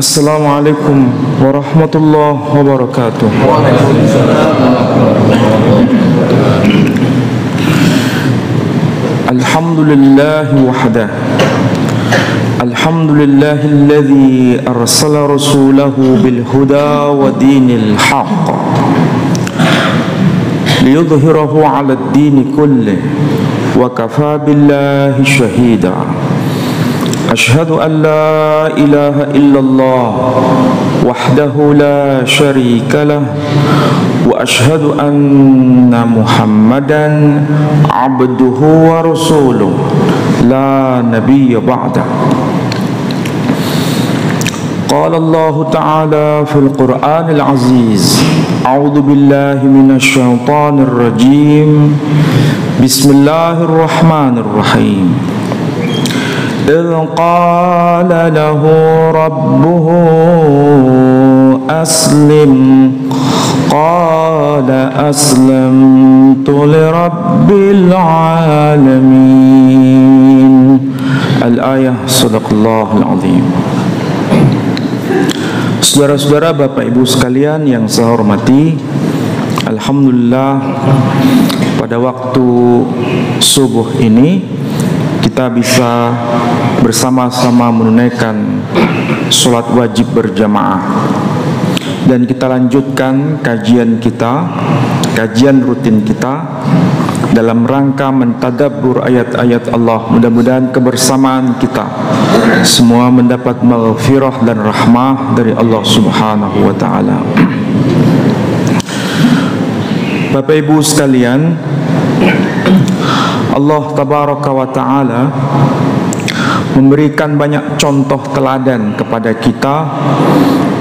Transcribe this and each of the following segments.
Assalamualaikum warahmatullahi wabarakatuh. Alhamdulillah wahdah. Alhamdulillahilladzi arsala rasulahu bil huda wa dinil haqq liyudhhirahu 'ala ad-din kullih wa kafaa billahi shahida. Ashhadu an la ilaha illallah wahdahu la syarika lah wa ashhadu anna Muhammadan abduhu wa rasuluh la nabiyya ba'da. Qala Allah ta'ala fil Qur'anil Aziz, a'udzu billahi minasy syaithanir rajim. Bismillahirrahmanirrahim. إذ قال له ربه أسلم قال أسلمت لرب العالمين. Al-ayah Sadaqallahul Azim. Saudara-saudara, Bapak Ibu sekalian yang saya hormati, alhamdulillah pada waktu subuh ini kita bisa bersama-sama menunaikan sholat wajib berjamaah, dan kita lanjutkan kajian rutin kita dalam rangka mentadabbur ayat-ayat Allah. Mudah-mudahan kebersamaan kita semua mendapat maghfirah dan rahmah dari Allah Subhanahu wa ta'ala. Bapak Ibu sekalian, Allah Tabaraka wa Ta'ala memberikan banyak contoh teladan kepada kita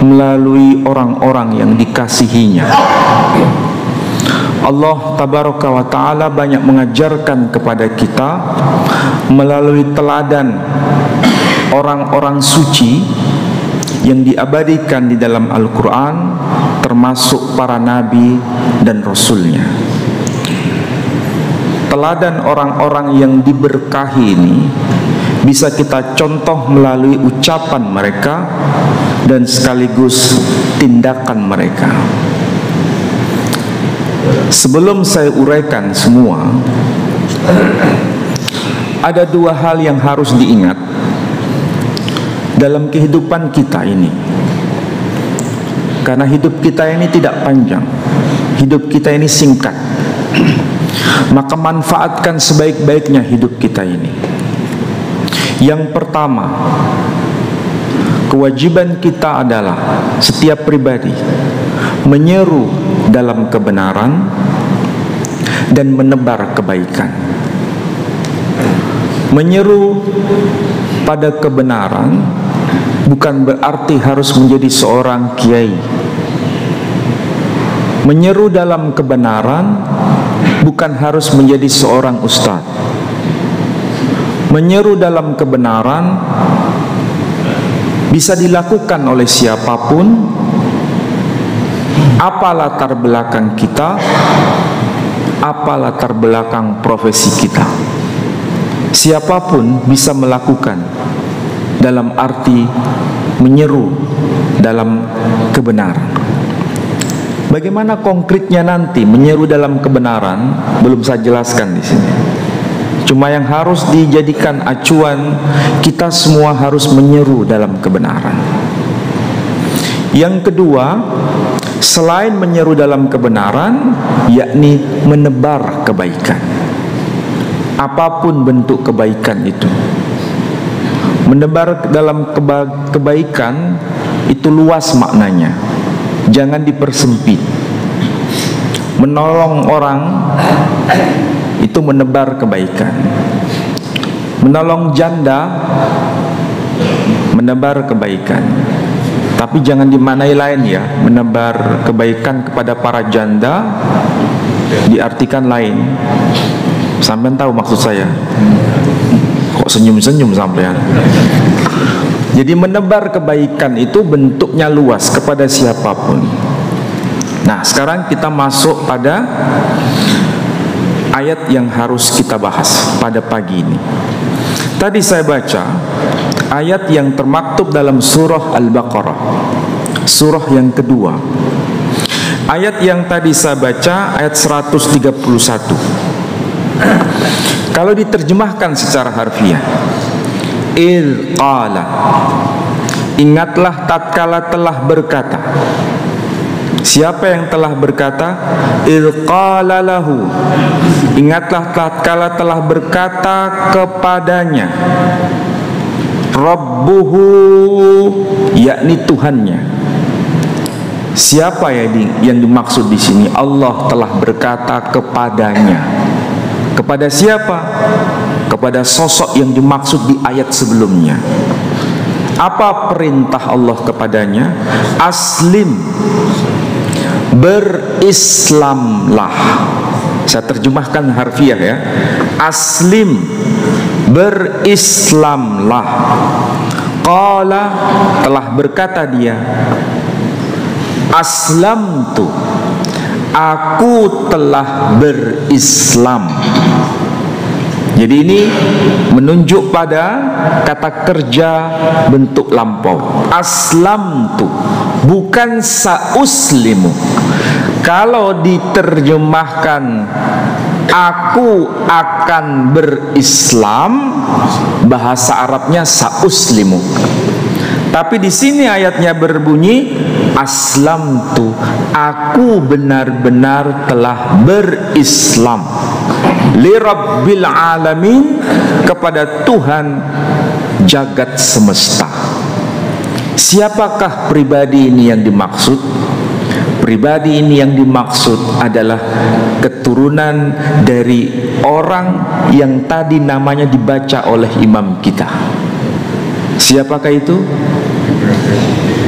melalui orang-orang yang dikasihinya. Allah Tabaraka wa Ta'ala banyak mengajarkan kepada kita melalui teladan orang-orang suci yang diabadikan di dalam Al-Quran, termasuk para nabi dan rasulnya. Teladan orang-orang yang diberkahi ini bisa kita contoh melalui ucapan mereka dan sekaligus tindakan mereka. Sebelum saya uraikan semua, ada dua hal yang harus diingat dalam kehidupan kita ini. Karena hidup kita ini tidak panjang, hidup kita ini singkat. Maka manfaatkan sebaik-baiknya hidup kita ini. Yang pertama, kewajiban kita adalah setiap pribadi menyeru dalam kebenaran dan menebar kebaikan. Menyeru pada kebenaran bukan berarti harus menjadi seorang kiai. Menyeru dalam kebenaran bukan harus menjadi seorang ustaz. Menyeru dalam kebenaran bisa dilakukan oleh siapapun, apa latar belakang kita, apa latar belakang profesi kita. Siapapun bisa melakukan dalam arti menyeru dalam kebenaran. Bagaimana konkretnya nanti menyeru dalam kebenaran belum saya jelaskan di sini. Cuma yang harus dijadikan acuan, kita semua harus menyeru dalam kebenaran. Yang kedua, selain menyeru dalam kebenaran, yakni menebar kebaikan. Apapun bentuk kebaikan itu. Menebar dalam kebaikan itu luas maknanya. Jangan dipersempit. Menolong orang itu menebar kebaikan. Menolong janda menebar kebaikan. Tapi jangan dimaknai lain ya. Menebar kebaikan kepada para janda diartikan lain. Sampean tahu maksud saya? Kok senyum-senyum sampean? Jadi menebar kebaikan itu bentuknya luas kepada siapapun. Nah, sekarang kita masuk pada ayat yang harus kita bahas pada pagi ini. Tadi saya baca ayat yang termaktub dalam surah Al-Baqarah, surah yang kedua. Ayat yang tadi saya baca, ayat 131. Kalau diterjemahkan secara harfiah, idh qala, ingatlah tatkala telah berkata. Siapa yang telah berkata? Idh qala lahu, ingatlah tatkala telah berkata kepadanya Rabbuhu, yakni Tuhannya. Siapa yang dimaksud di sini? Allah telah berkata kepadanya. Kepada siapa? Kepada sosok yang dimaksud di ayat sebelumnya. Apa perintah Allah kepadanya? Aslim, berislamlah. Saya terjemahkan harfiah ya. Aslim, berislamlah. Qala, telah berkata dia, aslamtu, aku telah berislam. Jadi ini menunjuk pada kata kerja bentuk lampau. Aslamtu, bukan sauslimu. Kalau diterjemahkan aku akan berislam, bahasa Arabnya sauslimu. Tapi di sini ayatnya berbunyi aslamtu, aku benar-benar telah berislam li rabbil alamin, kepada Tuhan jagat semesta. Siapakah pribadi ini yang dimaksud? Pribadi ini yang dimaksud adalah keturunan dari orang yang tadi namanya dibaca oleh imam kita. Siapakah itu?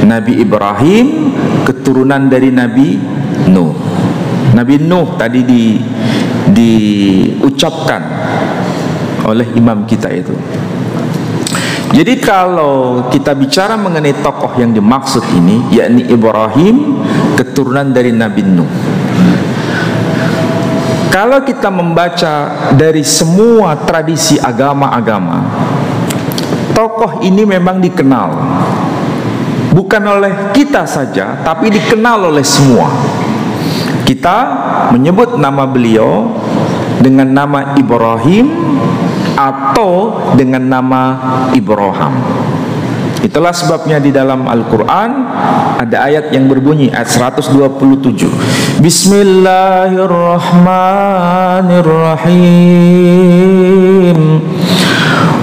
Nabi Ibrahim, keturunan dari Nabi Nuh. Nabi Nuh tadi diucapkan oleh imam kita itu. Jadi kalau kita bicara mengenai tokoh yang dimaksud ini, yakni Ibrahim, keturunan dari Nabi Nuh. Kalau kita membaca dari semua tradisi agama-agama, tokoh ini memang dikenal, bukan oleh kita saja, tapi dikenal oleh semua. Kita menyebut nama beliau dengan nama Ibrahim atau dengan nama Ibrahim. Itulah sebabnya di dalam Al-Quran ada ayat yang berbunyi, ayat 127, Bismillahirrahmanirrahim.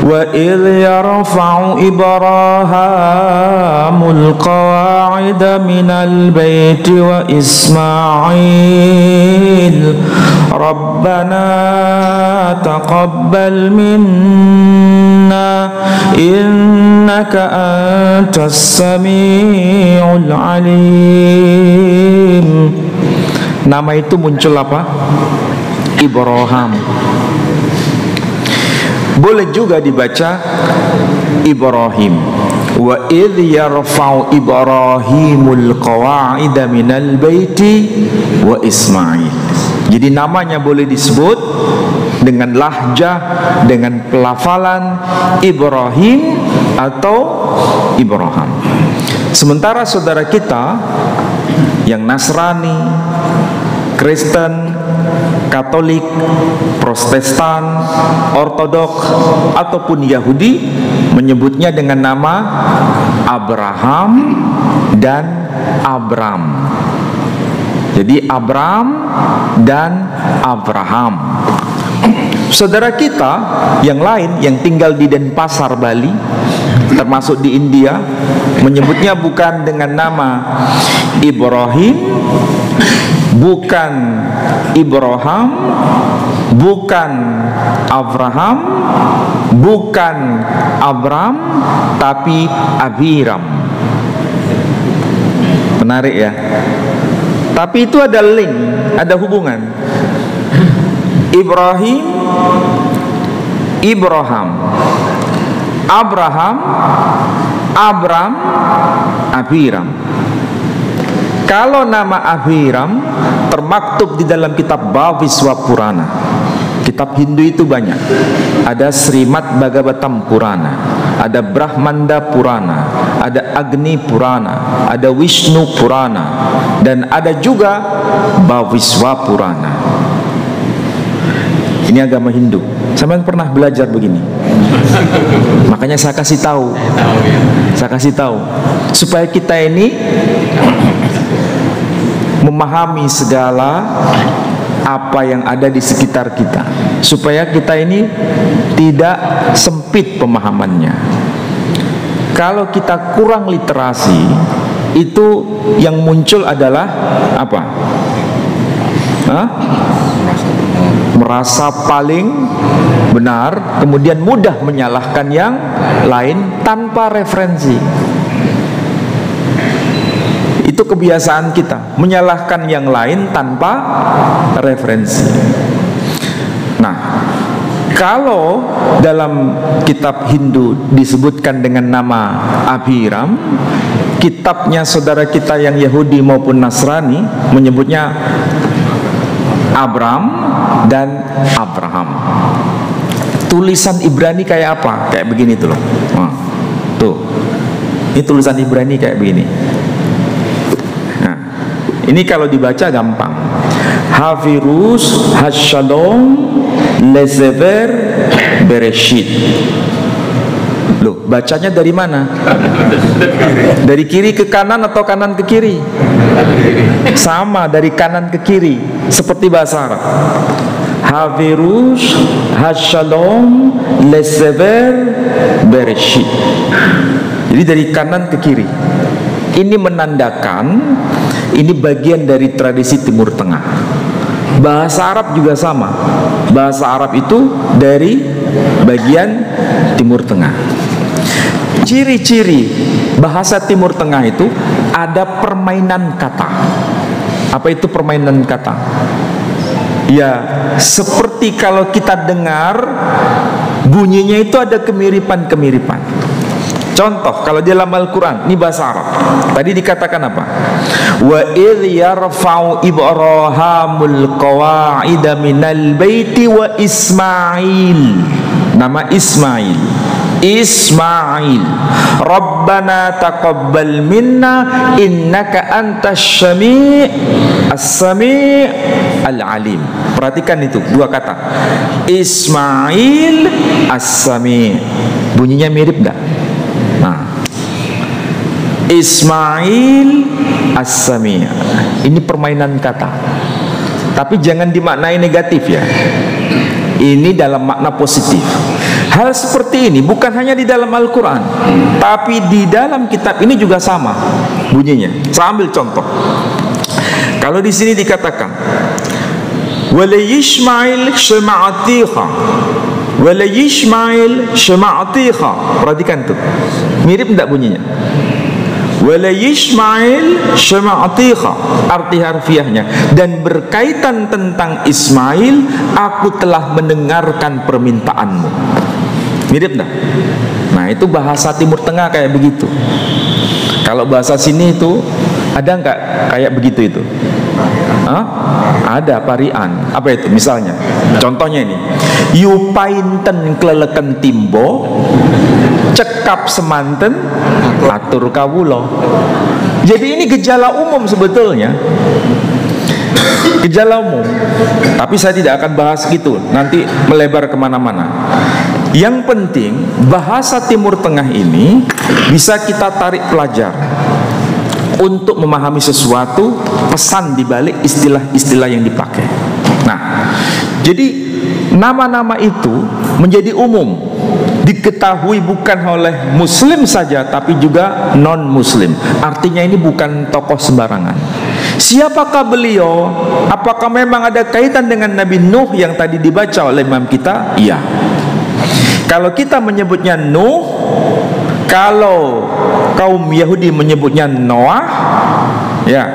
Wa idh yarfa'u Ibrahimul qawa'ida minal baiti wa Ismail Rabbana taqabbal minna innaka antas sami'ul alim. Nama itu muncul apa? Ibrahim. Boleh juga dibaca Ibrahim. Wa idh yarfa'u Ibrahimul qawa'ida minal baiti wa Ismail. Jadi namanya boleh disebut dengan lahjah, dengan pelafalan Ibrahim atau Ibrahim. Sementara saudara kita yang Nasrani, Kristen, Katolik, Protestan, Ortodok ataupun Yahudi menyebutnya dengan nama Abraham dan Abram. Jadi Abram dan Abraham. Saudara kita yang lain yang tinggal di Denpasar, Bali, termasuk di India, menyebutnya bukan dengan nama Ibrahim, bukan Ibrahim, bukan Abraham, bukan Abram, tapi Abiram. Menarik ya. Tapi itu ada link, ada hubungan. Ibrahim, Ibrahim, Abraham, Abram, Abiram. Kalau nama Abiram termaktub di dalam kitab Bhaviswa Purana. Kitab Hindu itu banyak. Ada Srimad Bhagavatam Purana, ada Brahmanda Purana, ada Agni Purana, ada Wisnu Purana, dan ada juga Bhaviswa Purana. Ini agama Hindu. Sampean pernah belajar begini? Makanya saya kasih tahu. Saya kasih tahu supaya kita ini memahami segala apa yang ada di sekitar kita, supaya kita ini tidak sempit pemahamannya. Kalau kita kurang literasi, itu yang muncul adalah apa? Merasa paling benar, kemudian mudah menyalahkan yang lain tanpa referensi. Itu kebiasaan kita, menyalahkan yang lain tanpa referensi. Nah, kalau dalam kitab Hindu disebutkan dengan nama Abhiram, kitabnya saudara kita yang Yahudi maupun Nasrani menyebutnya Abram dan Abraham. Tulisan Ibrani kayak apa? Kayak begini tuh loh. Tuh, ini tulisan Ibrani kayak begini. Nah, ini kalau dibaca gampang. Havirus Hashalom Lezever Bereshit. Loh, bacanya dari mana? Dari kiri ke kanan atau kanan ke kiri? Sama, dari kanan ke kiri, seperti bahasa Arab. Havirus Hashalom Lezever Bereshit. Jadi dari kanan ke kiri. Ini menandakan ini bagian dari tradisi Timur Tengah. Bahasa Arab juga sama. Bahasa Arab itu dari bagian Timur Tengah. Ciri-ciri bahasa Timur Tengah itu ada permainan kata. Apa itu permainan kata? Ya, seperti kalau kita dengar bunyinya itu ada kemiripan-kemiripan. Contoh, kalau di dalam Al-Quran, ini bahasa Arab. Tadi dikatakan apa? Wa idh yarfa'u Ibrahimul qawa'ida minal baiti wa Ismail. Nama Ismail. Ismail. Rabbana taqabbal minna innaka antas syami' as-sami' al-alim. Perhatikan itu, dua kata. Ismail as-sami'. Bunyinya mirip enggak? Ismail as-sami'. Ini permainan kata. Tapi jangan dimaknai negatif ya. Ini dalam makna positif. Hal seperti ini bukan hanya di dalam Al-Quran, tapi di dalam kitab ini juga sama bunyinya. Saya ambil contoh. Kalau di sini dikatakan wala Ismail syama'atiha, wala Ismail syama'atiha. Perhatikan tuh, mirip enggak bunyinya? Wala Ismail syama'atiha, arti harfiahnya, dan berkaitan tentang Ismail, aku telah mendengarkan permintaanmu. Mirip enggak? Nah, itu bahasa Timur Tengah kayak begitu. Kalau bahasa sini itu ada enggak kayak begitu itu? Ada parian. Apa itu? Misalnya, contohnya ini, yupainten kleleken timbo, cekap semanten atur kawulo. Jadi ini gejala umum sebetulnya. Gejala umum. Tapi saya tidak akan bahas gitu, nanti melebar kemana-mana. Yang penting bahasa Timur Tengah ini bisa kita tarik pelajar untuk memahami sesuatu, pesan dibalik istilah-istilah yang dipakai. Nah, jadi nama-nama itu menjadi umum, diketahui bukan oleh muslim saja tapi juga non muslim. Artinya ini bukan tokoh sembarangan. Siapakah beliau? Apakah memang ada kaitan dengan Nabi Nuh yang tadi dibaca oleh imam kita? Iya. Kalau kita menyebutnya Nuh, kalau kaum Yahudi menyebutnya Noah, ya.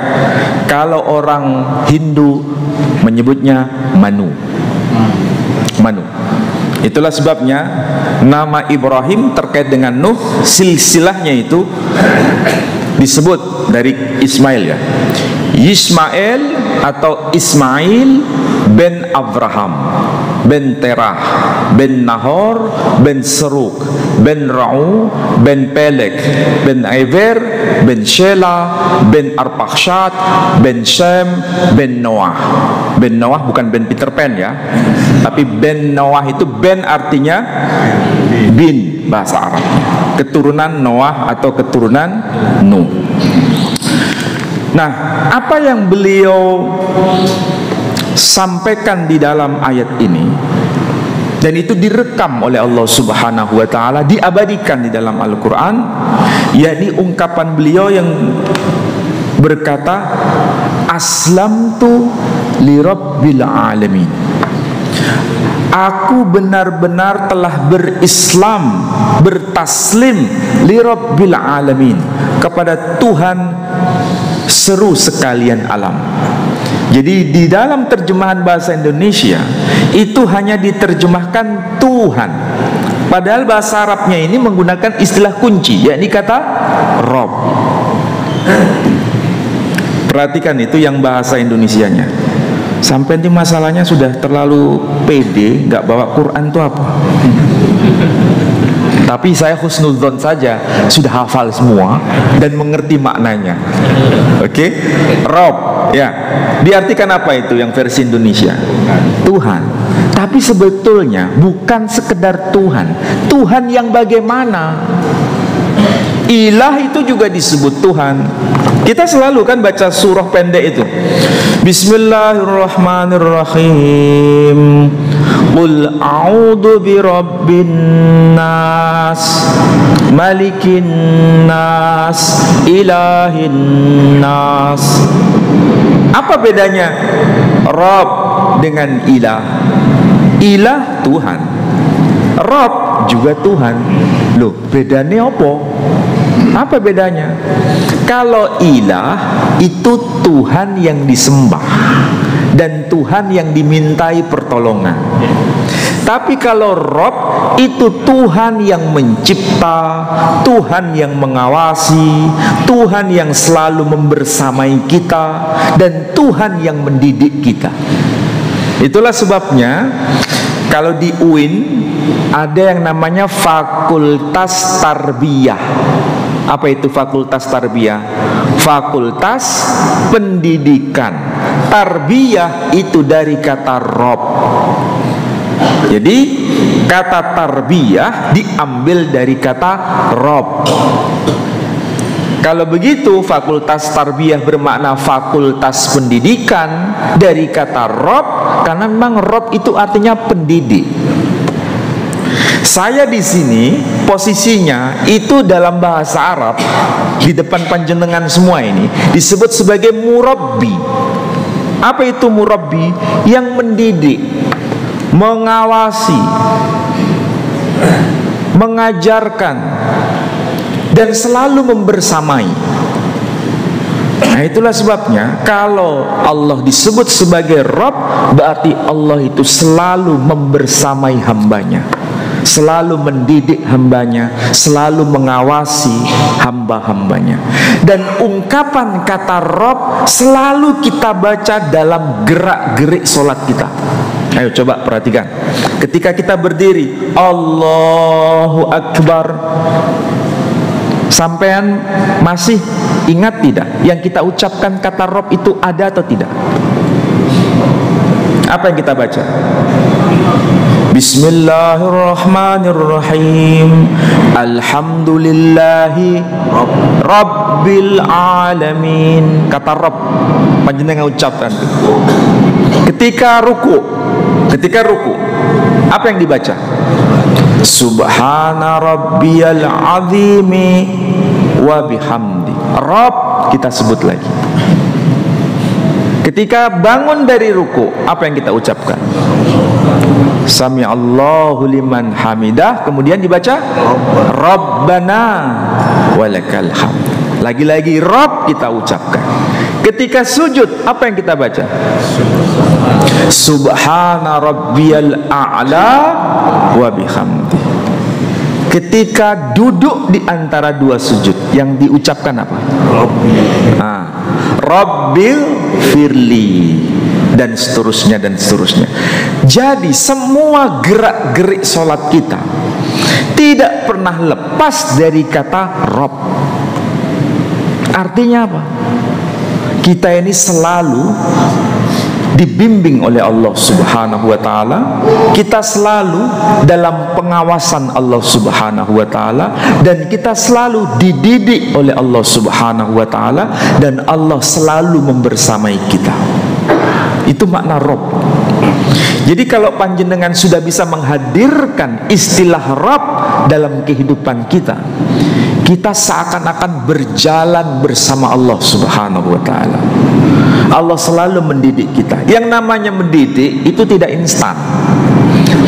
Kalau orang Hindu menyebutnya Manu. Manu. Itulah sebabnya nama Ibrahim terkait dengan Nuh, silsilahnya itu disebut dari Ismail ya. Ismail atau Ismail bin Abraham. ben Terah, ben Nahor, ben Seruk, ben Ra'u, ben Pelek, ben Ever, ben Shela, ben Arpakshad, ben Shem, ben Noah. Ben Noah bukan ben Peter Pan ya, tapi ben Noah itu ben artinya bin bahasa Arabnya, keturunan Noah atau keturunan Nuh. Nah, apa yang beliau sampaikan di dalam ayat ini, dan itu direkam oleh Allah Subhanahu wa Ta'ala, diabadikan di dalam Al-Quran, yakni ungkapan beliau yang berkata, aslamtu li rabbil alamin, aku benar-benar telah berislam, bertaslim li rabbil alamin, kepada Tuhan seru sekalian alam. Jadi di dalam terjemahan bahasa Indonesia itu hanya diterjemahkan Tuhan, padahal bahasa Arabnya ini menggunakan istilah kunci, yakni kata Rob. Perhatikan itu yang bahasa Indonesianya. Sampai nanti masalahnya sudah terlalu pede, nggak bawa Quran itu apa? Tapi saya husnudzon saja, sudah hafal semua dan mengerti maknanya. Oke? Rob, ya. Diartikan apa itu yang versi Indonesia? Tuhan. Tapi sebetulnya bukan sekedar Tuhan. Tuhan yang bagaimana? Ilah itu juga disebut Tuhan. Kita selalu kan baca surah pendek itu. Bismillahirrahmanirrahim. Qul a'udzu birabbin nas, malikin nas, ilahin nas. Apa bedanya Rabb dengan ilah? Ilah Tuhan, Rabb juga Tuhan. Loh, bedanya apa? Apa bedanya? Kalau ilah itu Tuhan yang disembah dan Tuhan yang dimintai pertolongan. Tapi kalau Rob itu Tuhan yang mencipta, Tuhan yang mengawasi, Tuhan yang selalu membersamai kita, dan Tuhan yang mendidik kita. Itulah sebabnya kalau di UIN ada yang namanya Fakultas Tarbiyah. Apa itu Fakultas Tarbiyah? Fakultas Pendidikan. Tarbiyah itu dari kata Rob. Jadi kata tarbiyah diambil dari kata Rob. Kalau begitu Fakultas Tarbiyah bermakna fakultas pendidikan dari kata Rob, karena memang Rob itu artinya pendidik. Saya di sini posisinya itu dalam bahasa Arab di depan panjenengan semua ini disebut sebagai murabbi. Apa itu murabbi? Yang mendidik, mengawasi, mengajarkan, dan selalu membersamai. Nah, itulah sebabnya kalau Allah disebut sebagai Rabb, berarti Allah itu selalu membersamai hambanya, selalu mendidik hambanya, selalu mengawasi hamba-hambanya. Dan ungkapan kata Rabb selalu kita baca dalam gerak-gerik sholat kita. Ayo coba perhatikan. Ketika kita berdiri, Allahu Akbar, sampean masih ingat tidak yang kita ucapkan kata Rabb itu ada atau tidak? Apa yang kita baca? Bismillahirrahmanirrahim. Alhamdulillahi Rabbil alamin. Kata Rabb panjenengan ucapkan. Ketika ruku, apa yang dibaca? Subhana rabbiyal azimi wa bihamdi. Rabb kita sebut lagi. Ketika bangun dari ruku, apa yang kita ucapkan? Sami Allahu liman hamidah. Kemudian dibaca Rabbana walakal hamd. Lagi-lagi Rabb kita ucapkan. Ketika sujud, apa yang kita baca? Subhana rabbiyal a'la wa bihamdi. Ketika duduk di antara dua sujud, yang diucapkan apa? Rabbil firli. dan seterusnya dan seterusnya. Jadi semua gerak-gerik sholat kita tidak pernah lepas dari kata Rob. Artinya apa? Kita ini selalu dibimbing oleh Allah Subhanahu wa ta'ala, kita selalu dalam pengawasan Allah Subhanahu wa ta'ala, dan kita selalu dididik oleh Allah Subhanahu wa ta'ala, dan Allah selalu membersamai kita. Itu makna Rob. Jadi kalau panjenengan sudah bisa menghadirkan istilah Rob dalam kehidupan kita, kita seakan-akan berjalan bersama Allah Subhanahu wa ta'ala. Allah selalu mendidik kita. Yang namanya mendidik itu tidak instan.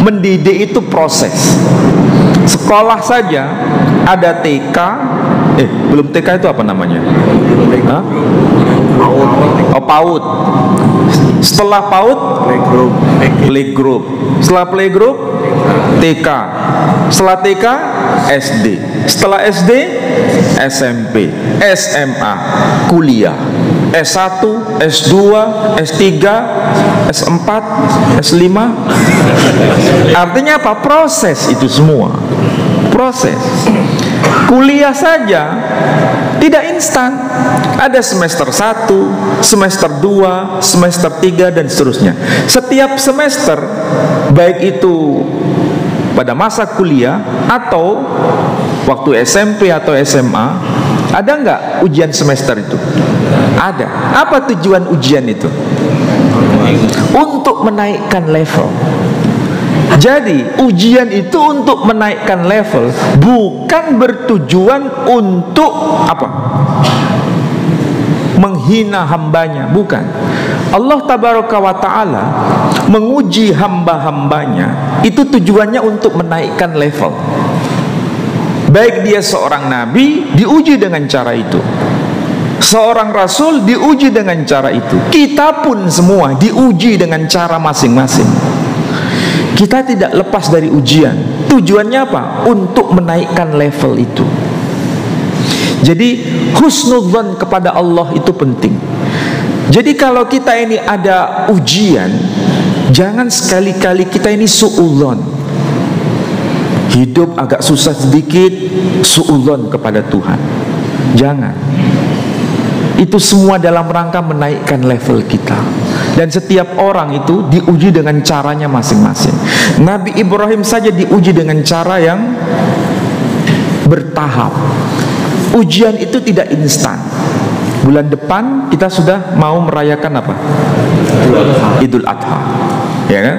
Mendidik itu proses. Sekolah saja ada TK, belum TK itu apa namanya? Hah? Oh, PAUD. Setelah PAUD, playgroup. Setelah playgroup, TK. Setelah TK, SD. Setelah SD, SMP, SMA, kuliah, S1, S2, S3, S4, S5. Artinya apa? Proses itu semua. Proses. Kuliah saja tidak instan. Ada semester 1, semester 2, semester 3 dan seterusnya. Setiap semester, baik itu pada masa kuliah atau waktu SMP atau SMA, ada nggak ujian semester itu? Ada. Apa tujuan ujian itu? Untuk menaikkan level. Jadi ujian itu untuk menaikkan level, bukan bertujuan untuk apa? Menghina hambanya, bukan. Allah tabaraka wa ta'ala menguji hamba-hambanya itu tujuannya untuk menaikkan level. Baik dia seorang nabi, diuji dengan cara itu. Seorang rasul diuji dengan cara itu. Kita pun semua diuji dengan cara masing-masing. Kita tidak lepas dari ujian. Tujuannya apa? Untuk menaikkan level itu. Jadi husnudzon kepada Allah itu penting. Jadi kalau kita ini ada ujian, jangan sekali-kali kita ini suudzon. Hidup agak susah sedikit, suudzon kepada Tuhan. Jangan. Itu semua dalam rangka menaikkan level kita. Dan setiap orang itu diuji dengan caranya masing-masing. Nabi Ibrahim saja diuji dengan cara yang bertahap. Ujian itu tidak instan. Bulan depan kita sudah mau merayakan apa? Idul Adha. Ya kan?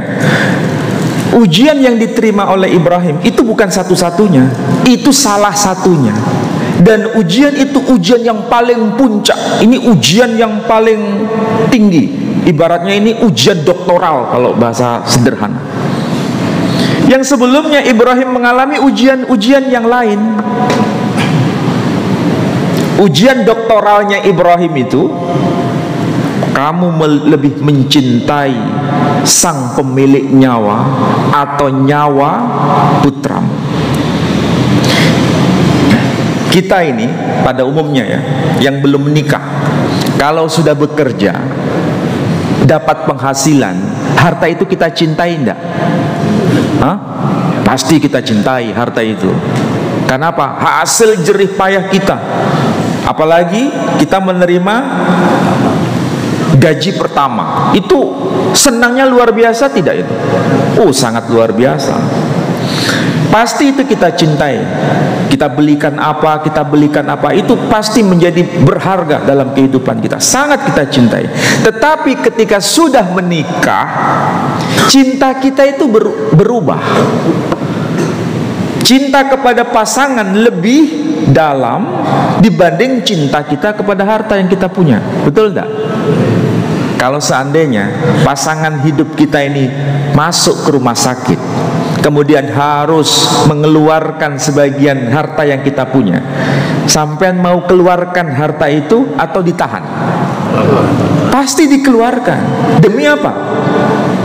Ujian yang diterima oleh Ibrahim itu bukan satu-satunya, itu salah satunya. Dan ujian itu ujian yang paling puncak. Ini ujian yang paling tinggi. Ibaratnya ini ujian doktoral kalau bahasa sederhana. Yang sebelumnya Ibrahim mengalami ujian-ujian yang lain. Ujian doktoralnya Ibrahim itu, kamu lebih mencintai sang pemilik nyawa atau nyawa putramu. Kita ini pada umumnya ya, yang belum menikah, kalau sudah bekerja, dapat penghasilan, harta itu kita cintai enggak? Hah? Pasti kita cintai harta itu. Kenapa? Hasil jerih payah kita. Apalagi kita menerima gaji pertama, itu senangnya luar biasa tidak itu? Oh, sangat luar biasa. Pasti itu kita cintai. Kita belikan apa, itu pasti menjadi berharga dalam kehidupan kita. Sangat kita cintai. Tetapi ketika sudah menikah, cinta kita itu berubah. Cinta kepada pasangan lebih dalam dibanding cinta kita kepada harta yang kita punya. Betul tidak? Kalau seandainya pasangan hidup kita ini masuk ke rumah sakit, kemudian harus mengeluarkan sebagian harta yang kita punya, sampean mau keluarkan harta itu atau ditahan? Pasti dikeluarkan. Demi apa?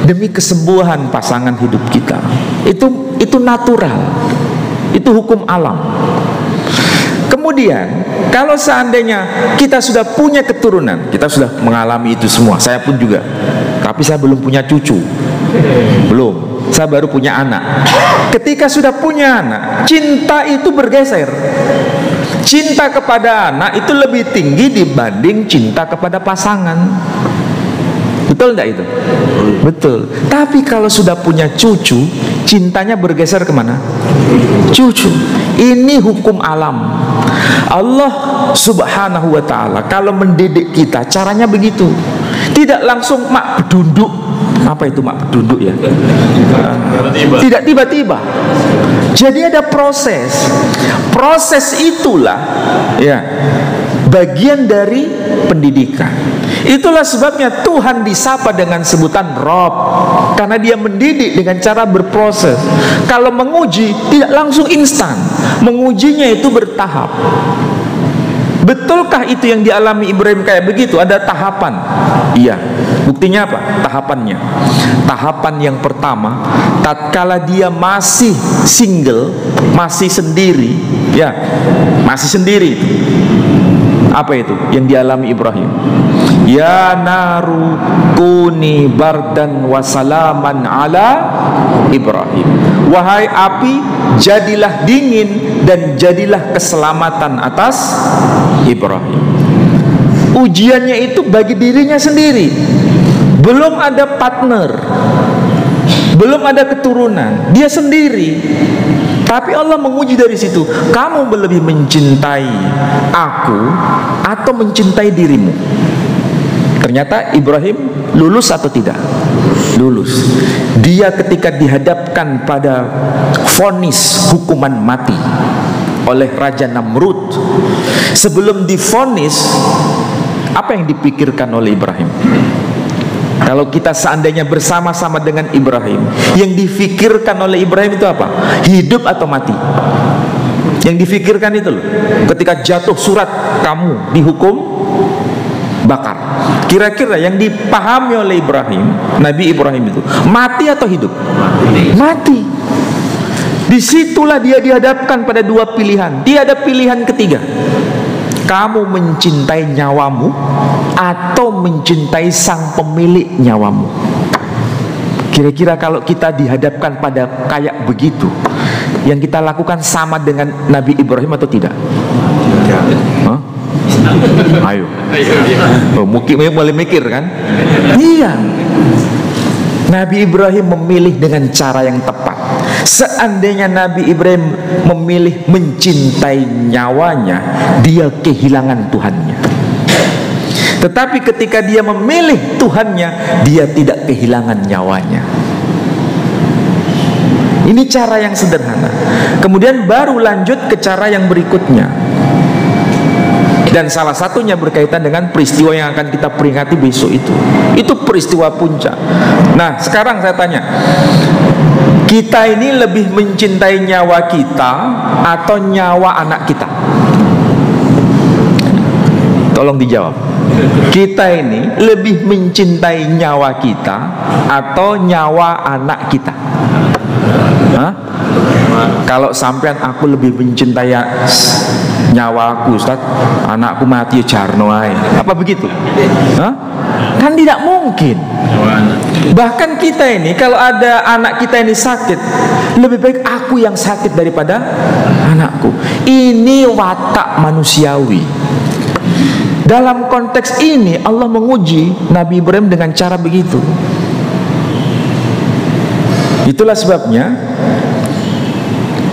Demi kesembuhan pasangan hidup kita. Itu natural. Itu hukum alam. Kemudian kalau seandainya kita sudah punya keturunan, kita sudah mengalami itu semua, saya pun juga. tapi saya belum punya cucu. Belum. Saya baru punya anak. Ketika sudah punya anak, cinta itu bergeser. Cinta kepada anak itu lebih tinggi dibanding cinta kepada pasangan. Betul tidak itu? Betul. Tapi kalau sudah punya cucu, cintanya bergeser kemana? Cucu. Ini hukum alam. Allah subhanahu wa ta'ala kalau mendidik kita, caranya begitu. Tidak langsung mak bedunduk. Apa itu mak bedunduk ya? Tidak tiba-tiba. Jadi ada proses. Proses itulah ya bagian dari pendidikan. Itulah sebabnya Tuhan disapa dengan sebutan Rob, karena dia mendidik dengan cara berproses. Kalau menguji tidak langsung instan, mengujinya itu bertahap. Betulkah itu yang dialami Ibrahim kayak begitu? Ada tahapan. Iya. Buktinya apa? Tahapannya. Tahapan yang pertama, tatkala dia masih single, masih sendiri, ya, masih sendiri. Apa itu yang dialami Ibrahim? Ya naru kuni bardan wasalaman ala Ibrahim. Wahai api, jadilah dingin dan jadilah keselamatan atas Ibrahim. Ujiannya itu bagi dirinya sendiri. Belum ada partner, belum ada keturunan, dia sendiri. Tapi Allah menguji dari situ. Kamu lebih mencintai aku atau mencintai dirimu? Ternyata Ibrahim lulus atau tidak? Lulus. Dia ketika dihadapkan pada vonis hukuman mati oleh Raja Namrud, sebelum divonis, apa yang dipikirkan oleh Ibrahim? Kalau kita seandainya bersama-sama dengan Ibrahim, yang difikirkan oleh Ibrahim itu apa? Hidup atau mati? Yang difikirkan itu loh. Ketika jatuh surat kamu dihukum bakar. Kira-kira yang dipahami oleh Ibrahim, Nabi Ibrahim itu mati atau hidup? Mati. Disitulah dia dihadapkan pada dua pilihan. Dia ada pilihan ketiga. Kamu mencintai nyawamu atau mencintai sang pemilik nyawamu? Kira-kira kalau kita dihadapkan pada kayak begitu, yang kita lakukan sama dengan Nabi Ibrahim atau tidak? Hah? Ayo. Oh, mungkin boleh mikir kan? Iya. Nabi Ibrahim memilih dengan cara yang tepat. Seandainya Nabi Ibrahim memilih mencintai nyawanya, dia kehilangan Tuhannya. Tetapi ketika dia memilih Tuhannya, dia tidak kehilangan nyawanya. Ini cara yang sederhana. Kemudian baru lanjut ke cara yang berikutnya. Dan salah satunya berkaitan dengan peristiwa yang akan kita peringati besok itu. Itu peristiwa puncak. Nah, sekarang saya tanya, kita ini lebih mencintai nyawa kita atau nyawa anak kita? Tolong dijawab. Kita ini lebih mencintai nyawa kita atau nyawa anak kita? Hah? Kalau sampean aku lebih mencintai nyawa aku, Ustaz, anakku mati ya jarno ae. Apa begitu? Hah? Kan tidak mungkin. Bahkan kita ini kalau ada anak kita ini sakit, lebih baik aku yang sakit daripada anakku. Ini watak manusiawi. Dalam konteks ini Allah menguji Nabi Ibrahim dengan cara begitu. Itulah sebabnya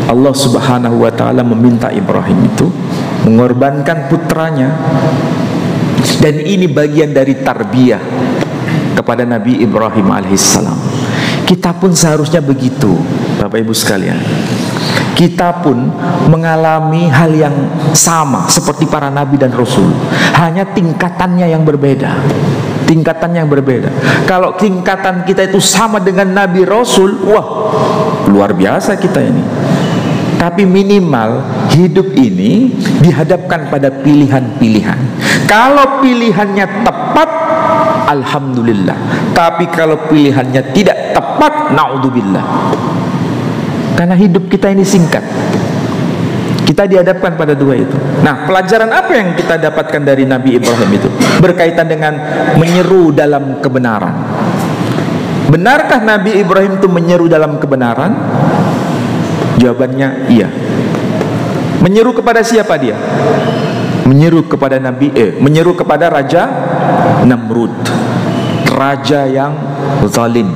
Allah subhanahu wa ta'ala meminta Ibrahim itu mengorbankan putranya. Dan ini bagian dari tarbiyah kepada Nabi Ibrahim alaihissalam. Kita pun seharusnya begitu, Bapak Ibu sekalian. Kita pun mengalami hal yang sama seperti para nabi dan rasul, hanya tingkatannya yang berbeda. Tingkatannya yang berbeda. Kalau tingkatan kita itu sama dengan nabi rasul, wah, luar biasa kita ini. Tapi minimal hidup ini dihadapkan pada pilihan-pilihan. Kalau pilihannya tepat, alhamdulillah. Tapi kalau pilihannya tidak tepat, naudzubillah. Karena hidup kita ini singkat. Kita dihadapkan pada dua itu. Nah, pelajaran apa yang kita dapatkan dari Nabi Ibrahim itu? Berkaitan dengan menyeru dalam kebenaran. Benarkah Nabi Ibrahim itu menyeru dalam kebenaran? Jawabannya iya. Menyeru kepada siapa dia? Menyeru kepada menyeru kepada Raja Namrud, raja yang zalim.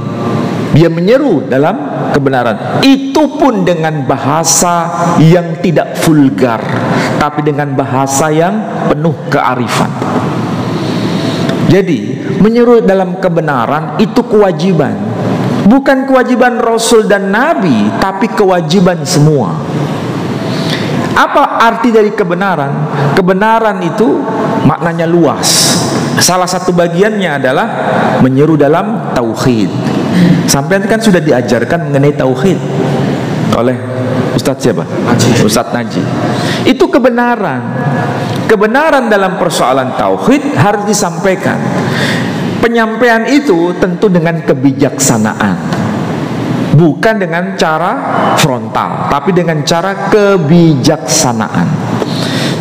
Dia menyeru dalam kebenaran. Itu pun dengan bahasa yang tidak vulgar, tapi dengan bahasa yang penuh kearifan. Jadi menyeru dalam kebenaran itu kewajiban. Bukan kewajiban Rasul dan Nabi, tapi kewajiban semua. Apa arti dari kebenaran? Kebenaran itu maknanya luas. Salah satu bagiannya adalah menyeru dalam tauhid. Sampai kan sudah diajarkan mengenai tauhid oleh Ustadz siapa? Ustadz Najib. Itu kebenaran. Kebenaran dalam persoalan tauhid harus disampaikan. Penyampaian itu tentu dengan kebijaksanaan. Bukan dengan cara frontal, tapi dengan cara kebijaksanaan.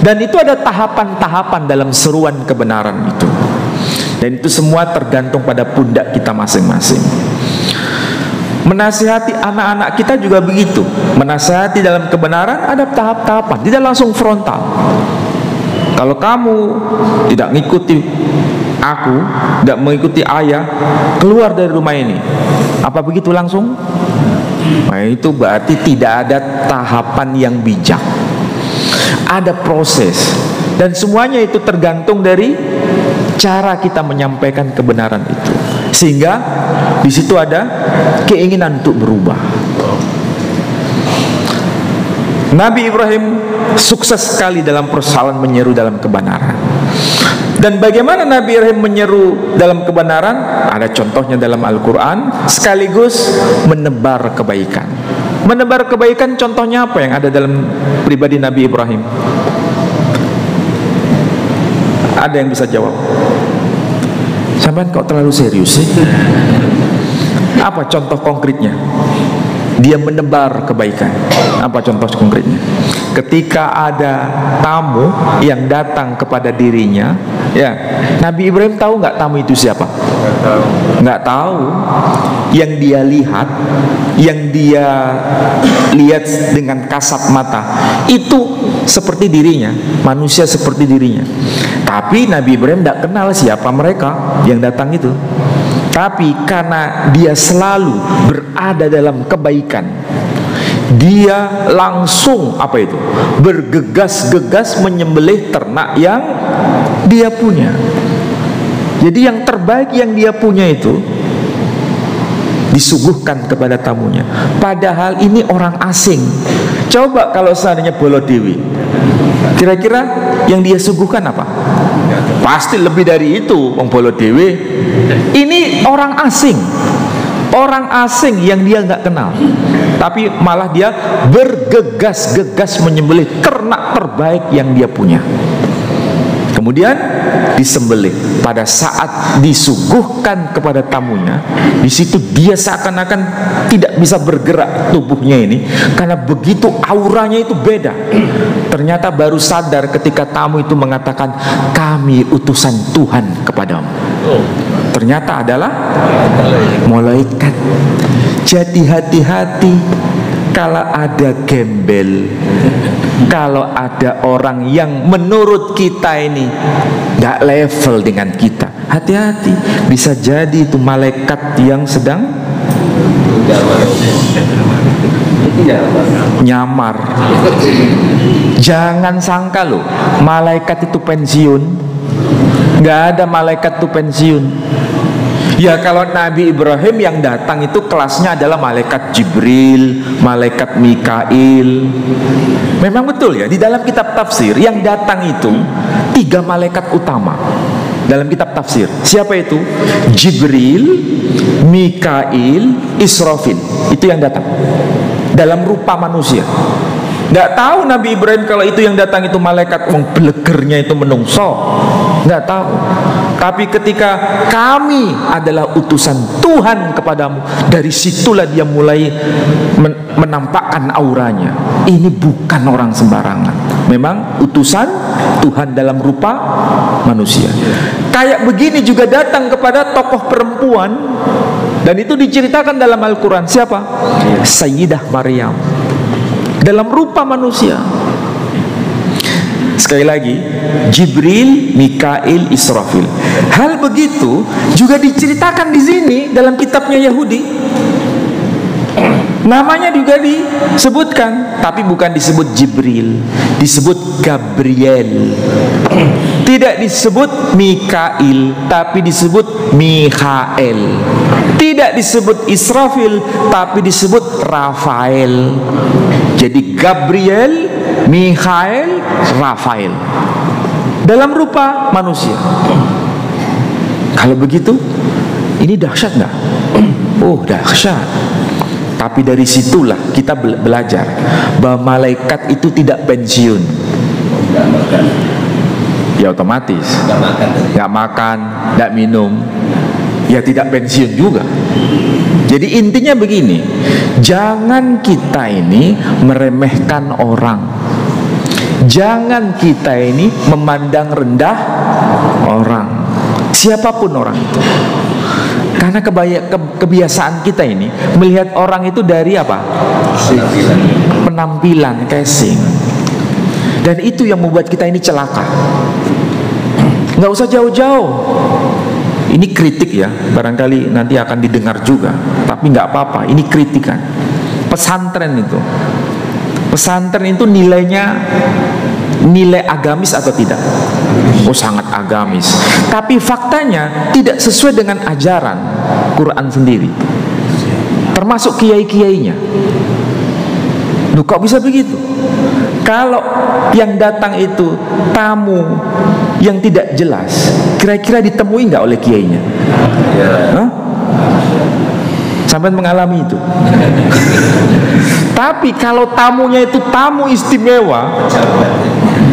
Dan itu ada tahapan-tahapan dalam seruan kebenaran itu. Dan itu semua tergantung pada pundak kita masing-masing. Menasihati anak-anak kita juga begitu. Menasihati dalam kebenaran ada tahap-tahapan, tidak langsung frontal. Kalau kamu tidak mengikuti aku, tidak mengikuti ayah, keluar dari rumah ini, apa begitu langsung? Nah, itu berarti tidak ada tahapan yang bijak. Ada proses. Dan semuanya itu tergantung dari cara kita menyampaikan kebenaran itu. Sehingga di situ ada keinginan untuk berubah. Nabi Ibrahim sukses sekali dalam persoalan menyeru dalam kebenaran. Dan bagaimana Nabi Ibrahim menyeru dalam kebenaran? Ada contohnya dalam Al-Quran, sekaligus menebar kebaikan. Menebar kebaikan contohnya apa yang ada dalam pribadi Nabi Ibrahim? Ada yang bisa jawab? Sampai kok terlalu serius sih? Apa contoh konkretnya? Dia menebar kebaikan. Apa contoh konkretnya? Ketika ada tamu yang datang kepada dirinya, ya, Nabi Ibrahim tahu nggak tamu itu siapa? Nggak tahu. Yang dia lihat, yang dia lihat dengan kasat mata, itu seperti dirinya, manusia seperti dirinya. Tapi Nabi Ibrahim tidak kenal siapa mereka yang datang itu. Tapi karena dia selalu berada dalam kebaikan, dia langsung apa itu? Bergegas-gegas menyembelih ternak yang dia punya. Jadi yang terbaik yang dia punya itu disuguhkan kepada tamunya. Padahal ini orang asing. Coba kalau seandainya Bolodewi, kira-kira yang dia suguhkan apa? Pasti lebih dari itu, Wong Bolodewi. Ini orang asing. Orang asing yang dia nggak kenal. Tapi malah dia bergegas-gegas menyembelih ternak terbaik yang dia punya. Kemudian disembelih. Pada saat disuguhkan kepada tamunya, di situ dia seakan-akan tidak bisa bergerak tubuhnya ini, karena begitu auranya itu beda. Ternyata baru sadar ketika tamu itu mengatakan, kami utusan Tuhan kepadamu. Ternyata adalah malaikat. Jadi hati-hati kalau ada gembel, kalau ada orang yang menurut kita ini gak level dengan kita, hati-hati, bisa jadi itu malaikat yang sedang nyamar. Jangan sangka loh, malaikat itu pensiun. Gak ada malaikat itu pensiun. Ya kalau Nabi Ibrahim yang datang itu kelasnya adalah malaikat Jibril, malaikat Mikail. Memang betul ya, di dalam kitab tafsir yang datang itu 3 malaikat utama dalam kitab tafsir. Siapa itu? Jibril, Mikail, Israfil. Itu yang datang dalam rupa manusia. Nggak tahu Nabi Ibrahim kalau itu yang datang itu malaikat, belegernya itu menungso. Nggak tahu. Tapi ketika kami adalah utusan Tuhan kepadamu, dari situlah dia mulai menampakkan auranya. Ini bukan orang sembarangan. memang utusan Tuhan dalam rupa manusia. Kayak begini juga datang kepada tokoh perempuan, dan itu diceritakan dalam Al-Quran. Siapa? Sayyidah Maryam, dalam rupa manusia. Sekali lagi, Jibril, Mikail, Israfil. Hal begitu juga diceritakan di sini dalam kitabnya Yahudi. Namanya juga disebutkan, tapi bukan disebut Jibril, disebut Gabriel. Tidak disebut Mikail, tapi disebut Mikhael. Tidak disebut Israfil, tapi disebut Rafael. Jadi Gabriel, Mikhael, Rafael, dalam rupa manusia. Kalau begitu, ini dahsyat nggak? Oh, dahsyat. Tapi dari situlah kita belajar bahwa malaikat itu tidak pensiun. Ya otomatis nggak makan, nggak minum, ya tidak pensiun juga. Jadi intinya begini, jangan kita ini meremehkan orang, jangan kita ini memandang rendah orang, siapapun orang itu. Karena kebiasaan kita ini melihat orang itu dari apa? Penampilan, casing. Dan itu yang membuat kita ini celaka. Nggak usah jauh-jauh. Ini kritik ya, barangkali nanti akan didengar juga. Tapi nggak apa-apa, ini kritikan. Pesantren itu, pesantren itu nilainya nilai agamis atau tidak? Oh, sangat agamis. Tapi faktanya tidak sesuai dengan ajaran Quran sendiri, termasuk kiai-kiainya. Loh, kok bisa begitu? Kalau yang datang itu tamu yang tidak jelas, kira-kira ditemui nggak oleh kiainya? Hah? Sampai mengalami itu. Tapi kalau tamunya itu tamu istimewa,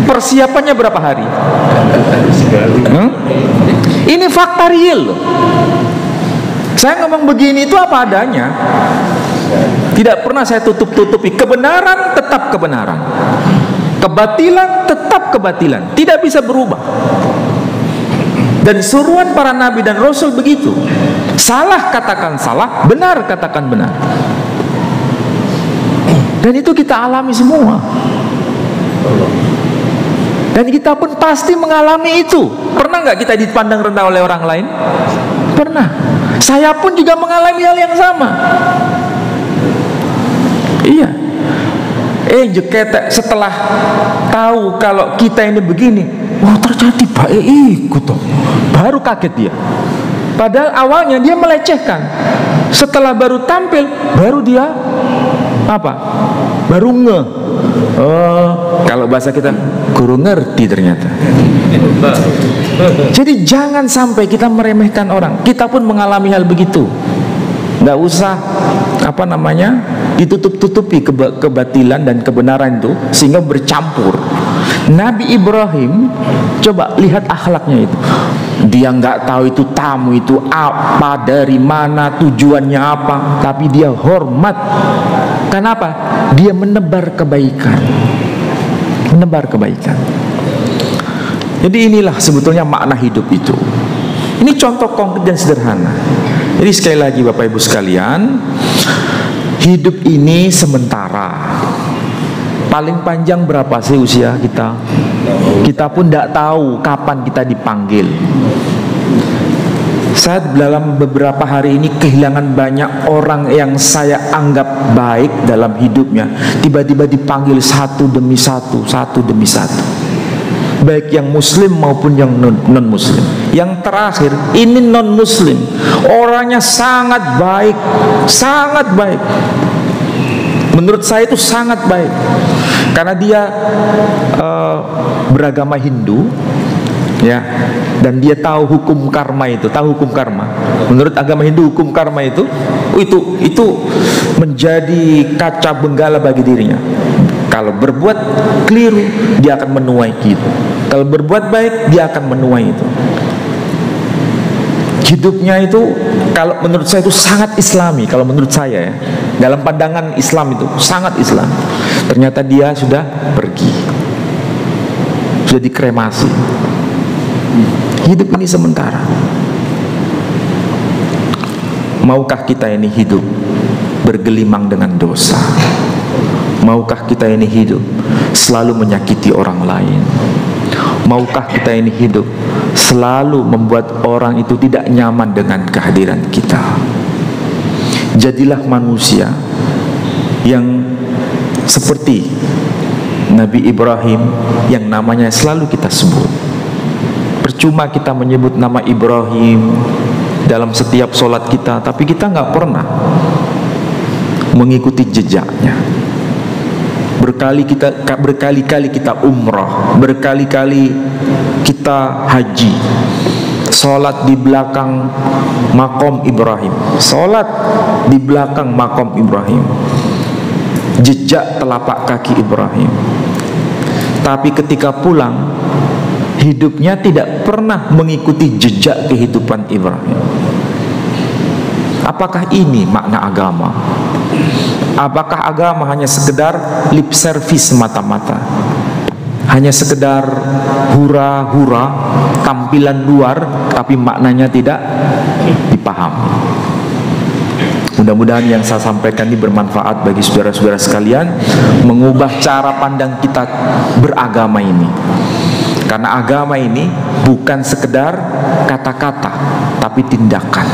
persiapannya berapa hari? Ini fakta real. Saya ngomong begini itu apa adanya. Tidak pernah saya tutup-tutupi. Kebenaran tetap kebenaran, kebatilan tetap kebatilan, tidak bisa berubah. Dan suruhan para nabi dan rasul begitu. Salah katakan salah, benar katakan benar. Dan itu kita alami semua. Dan kita pun pasti mengalami itu. Pernah nggak kita dipandang rendah oleh orang lain? Pernah. Saya pun juga mengalami hal yang sama. Iya. Jekete setelah tahu kalau kita ini begini, wah terjadi baik ikut toh. Baru kaget dia. Padahal awalnya dia melecehkan. Setelah baru tampil, baru dia apa? Baru ngeh. Oh, kalau bahasa kita guru ngerti ternyata. Jadi jangan sampai kita meremehkan orang. Kita pun mengalami hal begitu. Nggak usah ditutup-tutupi kebatilan dan kebenaran itu sehingga bercampur. Nabi Ibrahim, coba lihat akhlaknya itu. Dia nggak tahu itu tamu itu apa, dari mana, tujuannya apa, tapi dia hormat. Kenapa? Dia menebar kebaikan. Menebar kebaikan. Jadi inilah sebetulnya makna hidup itu. Ini contoh konkret dan sederhana. Jadi sekali lagi Bapak Ibu sekalian, hidup ini sementara. Paling panjang berapa sih usia kita? Kita pun tidak tahu kapan kita dipanggil. Saya dalam beberapa hari ini kehilangan banyak orang yang saya anggap baik dalam hidupnya. Tiba-tiba dipanggil satu demi satu, satu demi satu. Baik yang muslim maupun yang non-muslim. Yang terakhir, ini non-muslim. Orangnya sangat baik, sangat baik. Menurut saya itu sangat baik. Karena dia beragama Hindu, ya, dan dia tahu hukum karma itu, tahu hukum karma. Menurut agama Hindu, hukum karma itu menjadi kaca benggala bagi dirinya. Kalau berbuat keliru, dia akan menuai itu. Kalau berbuat baik, dia akan menuai itu. Hidupnya itu, kalau menurut saya itu sangat Islami. Kalau menurut saya ya, dalam pandangan Islam itu sangat Islam. Ternyata dia sudah pergi. sudah dikremasi. Hidup ini sementara. Maukah kita ini hidup bergelimang dengan dosa? Maukah kita ini hidup selalu menyakiti orang lain? Maukah kita ini hidup selalu membuat orang itu tidak nyaman dengan kehadiran kita? Jadilah manusia yang seperti Nabi Ibrahim yang namanya selalu kita sebut. Percuma kita menyebut nama Ibrahim dalam setiap sholat kita, tapi kita nggak pernah mengikuti jejaknya. Berkali-kali kita umrah, berkali-kali kita haji, sholat di belakang makom Ibrahim, sholat di belakang makom Ibrahim, jejak telapak kaki Ibrahim. Tapi ketika pulang, hidupnya tidak pernah mengikuti jejak kehidupan Ibrahim. Apakah ini makna agama? Apakah agama hanya sekedar lip service semata-mata? Hanya sekedar hura-hura, tampilan luar, tapi maknanya tidak dipahami. Mudah-mudahan yang saya sampaikan ini bermanfaat bagi saudara-saudara sekalian, mengubah cara pandang kita beragama ini. Karena agama ini bukan sekedar kata-kata, tapi tindakan.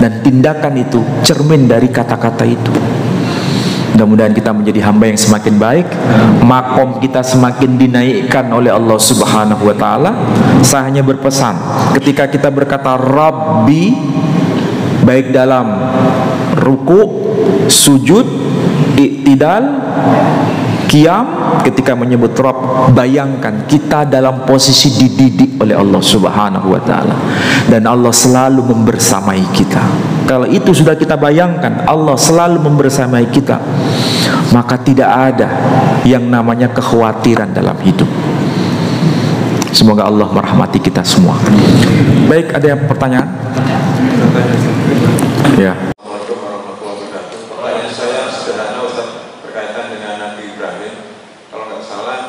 Dan tindakan itu cermin dari kata-kata itu. Mudah-mudahan kita menjadi hamba yang semakin baik, makom kita semakin dinaikkan oleh Allah Subhanahu wa Ta'ala. Saya hanya berpesan, ketika kita berkata Rabbi, baik dalam ruku, sujud, iktidal, qiyam, ketika menyebut Rabb, bayangkan kita dalam posisi dididik oleh Allah Subhanahu wa Ta'ala, dan Allah selalu membersamai kita. Kalau itu sudah kita bayangkan, Allah selalu membersamai kita, maka tidak ada yang namanya kekhawatiran dalam hidup. Semoga Allah merahmati kita semua. Baik, ada yang pertanyaan? Ya. Pertanyaan saya sederhana, Ustaz, berkaitan dengan Nabi Ibrahim. Kalau nggak salah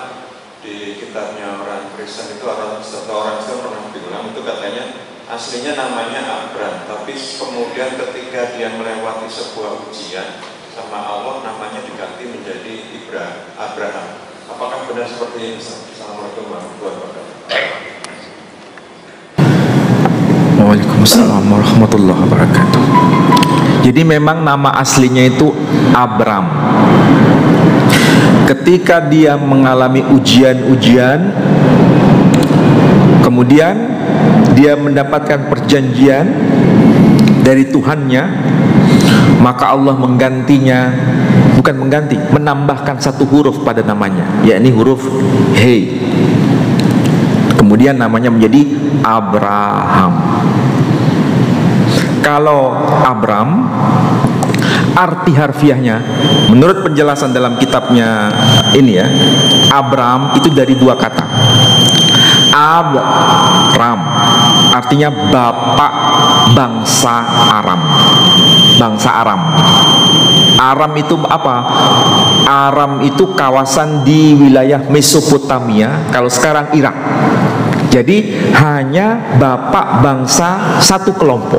di kitabnya orang Kristen itu, orang Islam pernah bilang itu katanya aslinya namanya Abram, tapi kemudian ketika dia melewati sebuah ujian sama Allah, namanya diganti menjadi Abraham. Apakah benar seperti ini? Assalamualaikum warahmatullahi wabarakatuh. Waalaikumsalam warahmatullahi wabarakatuh. Jadi memang nama aslinya itu Abram. Ketika dia mengalami ujian-ujian, kemudian dia mendapatkan perjanjian dari Tuhannya, maka Allah menggantinya, bukan mengganti, menambahkan satu huruf pada namanya, yakni huruf He. Kemudian namanya menjadi Abraham. Kalau Abram, arti harfiahnya menurut penjelasan dalam kitabnya ini ya, Abram itu dari dua kata. Abram artinya bapak bangsa Aram. Bangsa Aram. Aram itu apa? Aram itu kawasan di wilayah Mesopotamia, kalau sekarang Irak. Jadi hanya bapak bangsa satu kelompok.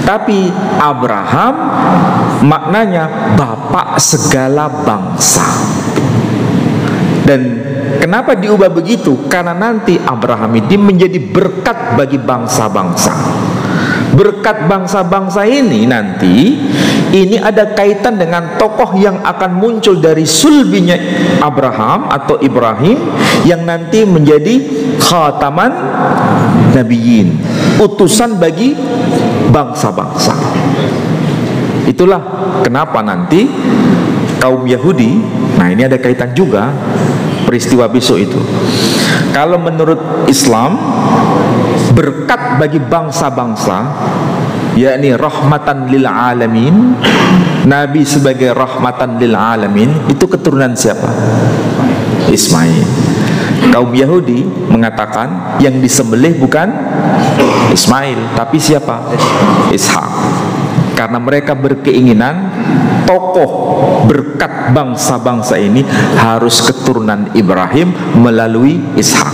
Tapi Abraham maknanya bapak segala bangsa. Dan kenapa diubah begitu? Karena nanti Abraham ini menjadi berkat bagi bangsa-bangsa. Berkat bangsa-bangsa ini nanti, ini ada kaitan dengan tokoh yang akan muncul dari sulbinya Abraham atau Ibrahim, yang nanti menjadi khataman nabiyyin, utusan bagi bangsa-bangsa. Itulah kenapa nanti kaum Yahudi, nah ini ada kaitan juga peristiwa besok itu. Kalau menurut Islam, berkat bagi bangsa-bangsa, yakni rahmatan lil alamin, Nabi sebagai rahmatan lil alamin, itu keturunan siapa? Ismail. Kaum Yahudi mengatakan yang disembelih bukan Ismail, tapi siapa? Ishak. Karena mereka berkeinginan tokoh berkat bangsa-bangsa ini harus keturunan Ibrahim melalui Ishak,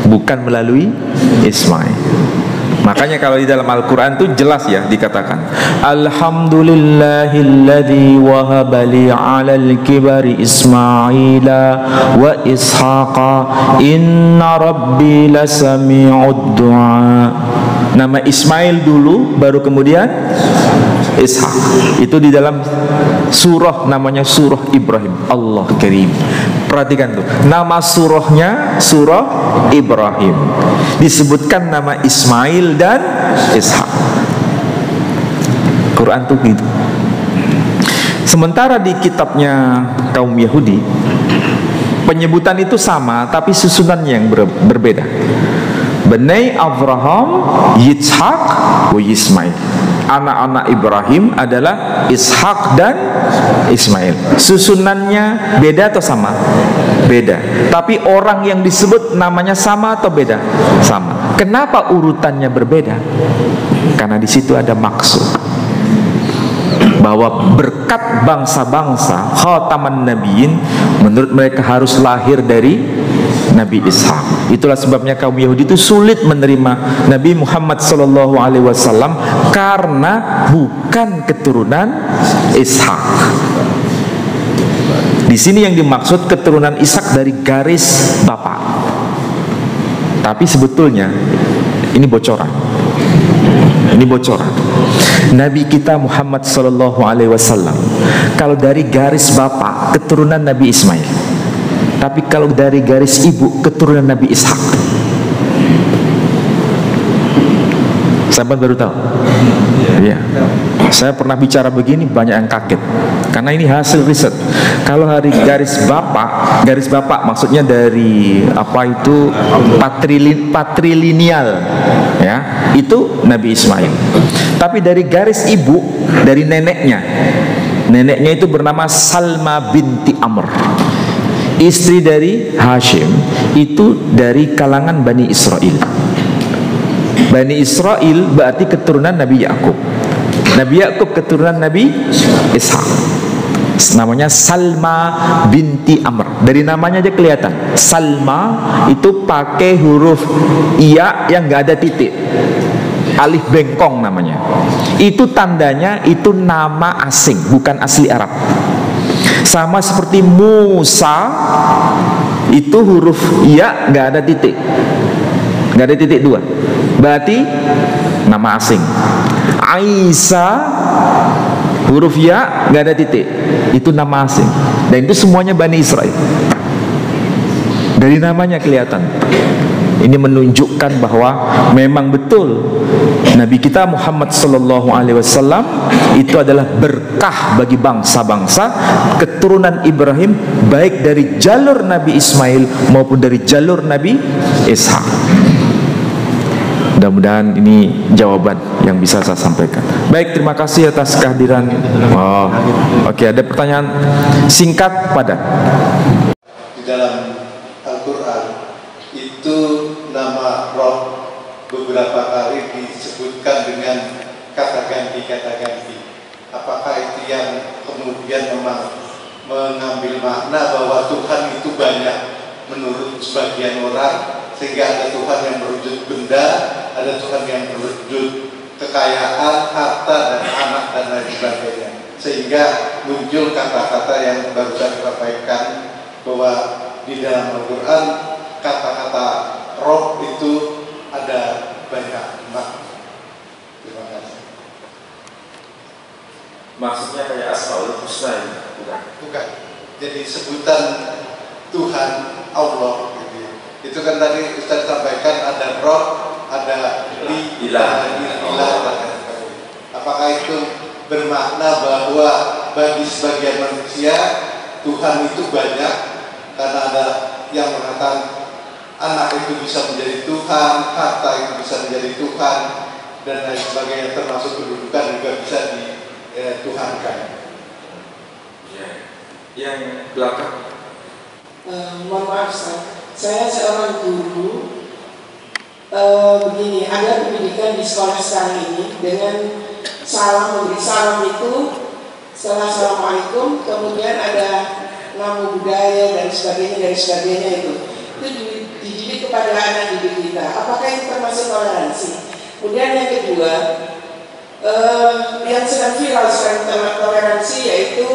bukan melalui Ismail. Makanya kalau di dalam Al-Quran itu jelas ya dikatakan, Alhamdulillahilladzi wahabali alal kibari Ismaila wa Ishaqa inna rabbi lasami'ud du'a. Nama Ismail dulu, baru kemudian Ishak. Itu di dalam surah namanya surah Ibrahim. Allah Karim. Perhatikan tuh, nama surahnya surah Ibrahim. Disebutkan nama Ismail dan Ishak. Quran tuh gitu. Sementara di kitabnya kaum Yahudi, penyebutan itu sama tapi susunannya yang berbeda. Bani Abraham, Yitzhak, wa Ismail. Anak-anak Ibrahim adalah Ishak dan Ismail. Susunannya beda atau sama? Beda. Tapi orang yang disebut namanya sama atau beda? Sama. Kenapa urutannya berbeda? Karena di situ ada maksud bahwa berkat bangsa-bangsa khataman nabiyyin, menurut mereka harus lahir dari Nabi Ishak. Itulah sebabnya kaum Yahudi itu sulit menerima Nabi Muhammad SAW karena bukan keturunan Ishak. Di sini yang dimaksud keturunan Ishak dari garis bapak. Tapi sebetulnya ini bocoran. Ini bocoran. Nabi kita Muhammad SAW kalau dari garis bapak keturunan Nabi Ismail. Tapi kalau dari garis ibu keturunan Nabi Ishak. Sahabat baru tahu? Iya. Saya pernah bicara begini, banyak yang kaget. Karena ini hasil riset. Kalau dari garis bapak maksudnya dari apa itu patrilineal, ya, itu Nabi Ismail. Tapi dari garis ibu, dari neneknya itu bernama Salma binti Amr. Istri dari Hashim, itu dari kalangan Bani Israel. Bani Israel berarti keturunan Nabi Yakub. Nabi Yakub keturunan Nabi Ishak. Namanya Salma binti Amr. Dari namanya aja kelihatan. Salma itu pakai huruf iya yang nggak ada titik, alif bengkong namanya. Itu tandanya itu nama asing, bukan asli Arab. Sama seperti Musa, itu huruf ya nggak ada titik, nggak ada titik dua, berarti nama asing. Isa, huruf ya nggak ada titik, itu nama asing. Dan itu semuanya Bani Israel. Dari namanya kelihatan. Ini menunjukkan bahwa memang betul Nabi kita Muhammad SAW itu adalah berkah bagi bangsa-bangsa, keturunan Ibrahim, baik dari jalur Nabi Ismail maupun dari jalur Nabi Ishak. Mudah-mudahan ini jawaban yang bisa saya sampaikan. Baik, terima kasih atas kehadiran. Oke, ada pertanyaan singkat padat. Di dalam Al-Quran itu nama Roh beberapa kali disebutkan dengan kata ganti. Apakah itu yang kemudian memang mengambil makna bahwa Tuhan itu banyak menurut sebagian orang, sehingga ada Tuhan yang berwujud benda, ada Tuhan yang berwujud kekayaan, harta, dan anak, dan lain sebagainya, sehingga muncul kata-kata yang baru saya sampaikan bahwa di dalam Al-Quran kata-kata roh itu ada banyak makna. Terima kasih. Maksudnya kayak Asmaul Husna, bukan? Bukan. Jadi sebutan Tuhan Allah gitu. Itu kan tadi Ustaz sampaikan ada roh, ada ilah. Apakah itu bermakna bahwa bagi sebagian manusia Tuhan itu banyak, karena ada yang mengatakan anak itu bisa menjadi Tuhan, harta itu bisa menjadi Tuhan, dan lain sebagainya, termasuk kedudukan juga bisa dituhankan. Yang belakang. Mohon maaf, saya seorang guru. Begini, ada pendidikan di sekolah sekarang ini dengan salam, memberi salam itu setelah assalamualaikum kemudian ada namo budaya dan sebagainya itu dididik kepada anak didik kita. Apakah itu termasuk toleransi? Kemudian yang kedua, yang sedang viral sekarang toleransi yaitu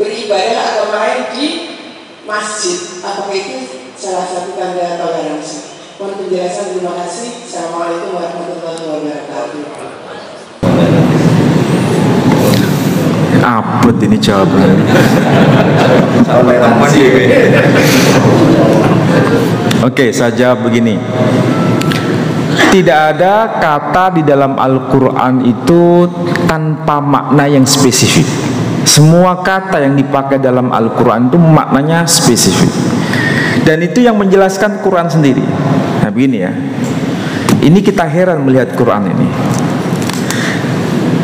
beribadah agama lain di masjid. Apakah itu salah satu tanda toleransi? Mohon penjelasan, terima kasih. Assalamualaikum warahmatullahi wabarakatuh. Abot ini jawabannya. Oke, saya jawab begini. Tidak ada kata di dalam Al-Quran itu tanpa makna yang spesifik. Semua kata yang dipakai dalam Al-Quran itu maknanya spesifik. Dan itu yang menjelaskan Quran sendiri. Nah begini ya, ini kita heran melihat Quran ini.